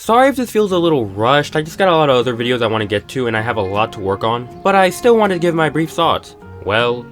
Sorry if this feels a little rushed, I just got a lot of other videos I want to get to and I have a lot to work on, but I still wanted to give my brief thoughts. Well,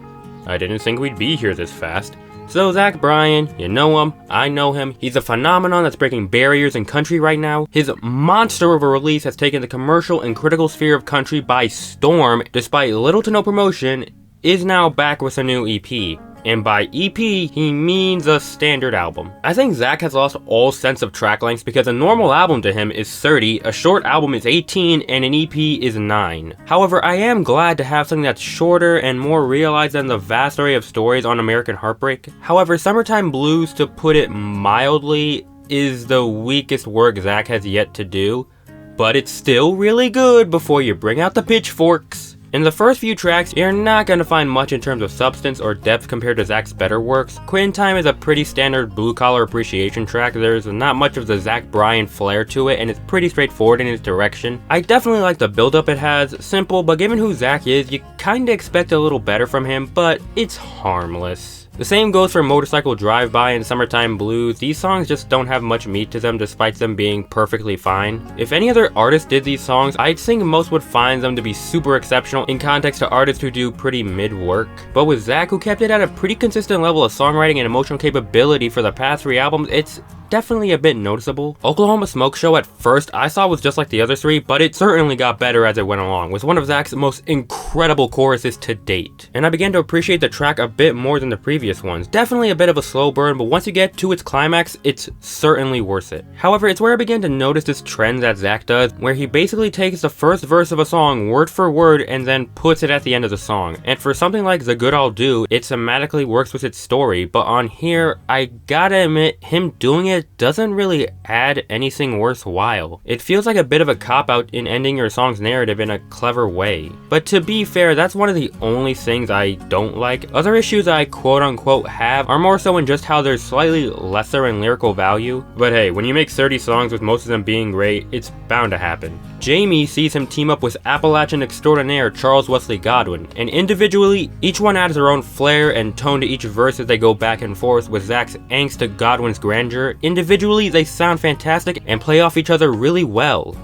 I didn't think we'd be here this fast. So Zach Bryan, you know him, I know him, he's a phenomenon that's breaking barriers in country right now. His monster of a release has taken the commercial and critical sphere of country by storm, despite little to no promotion, is now back with a new EP. And by EP, he means a standard album. I think Zach has lost all sense of track lengths because a normal album to him is 30, a short album is 18, and an EP is 9. However, I am glad to have something that's shorter and more realized than the vast array of stories on American Heartbreak. However, Summertime Blues, to put it mildly, is the weakest work Zach has yet to do, but it's still really good before you bring out the pitchforks. In the first few tracks, you're not going to find much in terms of substance or depth compared to Zach's better works. Quitting Time is a pretty standard blue-collar appreciation track. There's not much of the Zach Bryan flair to it, and it's pretty straightforward in its direction. I definitely like the build-up it has. Simple, but given who Zach is, you kinda expect a little better from him, but it's harmless. The same goes for Motorcycle Drive-By and Summertime Blues. These songs just don't have much meat to them despite them being perfectly fine. If any other artist did these songs, I'd think most would find them to be super exceptional in context to artists who do pretty mid work. But with Zach, who kept it at a pretty consistent level of songwriting and emotional capability for the past 3 albums, it's definitely a bit noticeable. Oklahoma Smoke Show at first I saw was just like the other 3, but it certainly got better as it went along, with one of Zach's most incredible choruses to date. And I began to appreciate the track a bit more than the previous ones. Definitely a bit of a slow burn, but once you get to its climax, it's certainly worth it. However, it's where I began to notice this trend that Zach does, where he basically takes the first verse of a song word for word and then puts it at the end of the song. And for something like The Good I'll Do, it thematically works with its story, but on here, I gotta admit, him doing it doesn't really add anything worthwhile. It feels like a bit of a cop-out in ending your song's narrative in a clever way. But to be fair, that's one of the only things I don't like. Other issues I quote-unquote have are more so in just how there's slightly lesser in lyrical value. But hey, when you make 30 songs with most of them being great, it's bound to happen. Jamie sees him team up with Appalachian extraordinaire Charles Wesley Godwin, and individually, each one adds their own flair and tone to each verse as they go back and forth, with Zach's angst to Godwin's grandeur. Individually, they sound fantastic and play off each other really well.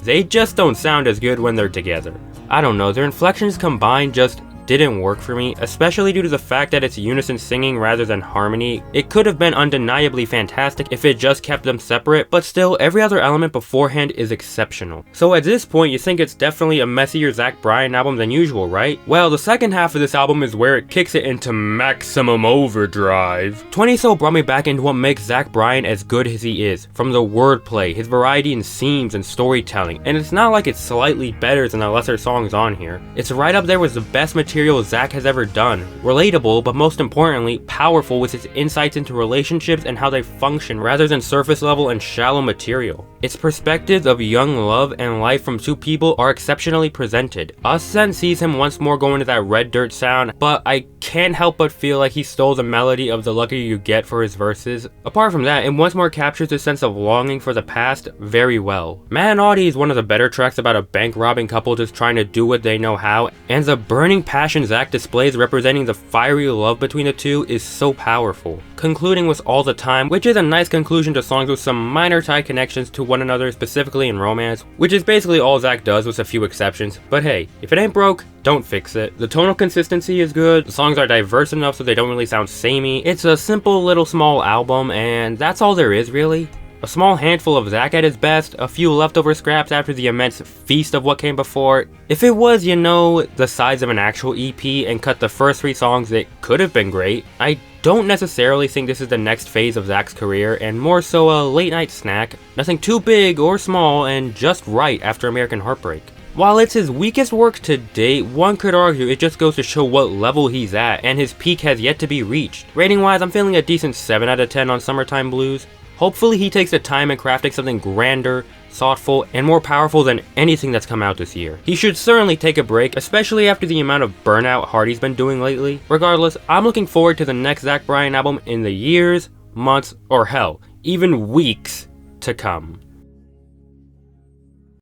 They just don't sound as good when they're together. I don't know, their inflections combined just didn't work for me, especially due to the fact that it's unison singing rather than harmony. It could have been undeniably fantastic if it just kept them separate, but still, every other element beforehand is exceptional. So at this point, you think it's definitely a messier Zach Bryan album than usual, right? Well, the second half of this album is where it kicks it into maximum overdrive. 20 So brought me back into what makes Zach Bryan as good as he is, from the wordplay, his variety in themes and storytelling, and it's not like it's slightly better than the lesser songs on here. It's right up there with the best material Zach has ever done. Relatable, but most importantly, powerful with its insights into relationships and how they function rather than surface level and shallow material. Its perspectives of young love and life from 2 people are exceptionally presented. Us then sees him once more go into that red dirt sound, but I can't help but feel like he stole the melody of The Luckier You Get for his verses. Apart from that, it once more captures a sense of longing for the past very well. Man Audie is one of the better tracks about a bank robbing couple just trying to do what they know how, and the burning passion Zach displays representing the fiery love between the two is so powerful. Concluding with All the Time, which is a nice conclusion to songs with some minor tight connections to one another, specifically in romance, which is basically all Zach does with a few exceptions. But hey, if it ain't broke, don't fix it. The tonal consistency is good, the songs are diverse enough so they don't really sound samey. It's a simple little small album, and that's all there is really. A small handful of Zach at his best, a few leftover scraps after the immense feast of what came before. If it was, you know, the size of an actual EP and cut the first 3 songs, it could have been great. I don't necessarily think this is the next phase of Zach's career, and more so a late night snack. Nothing too big or small, and just right after American Heartbreak. While it's his weakest work to date, one could argue it just goes to show what level he's at, and his peak has yet to be reached. Rating wise, I'm feeling a decent 7 out of 10 on Summertime Blues. Hopefully he takes the time in crafting something grander, thoughtful, and more powerful than anything that's come out this year. He should certainly take a break, especially after the amount of burnout Hardy's been doing lately. Regardless, I'm looking forward to the next Zach Bryan album in the years, months, or hell, even weeks to come.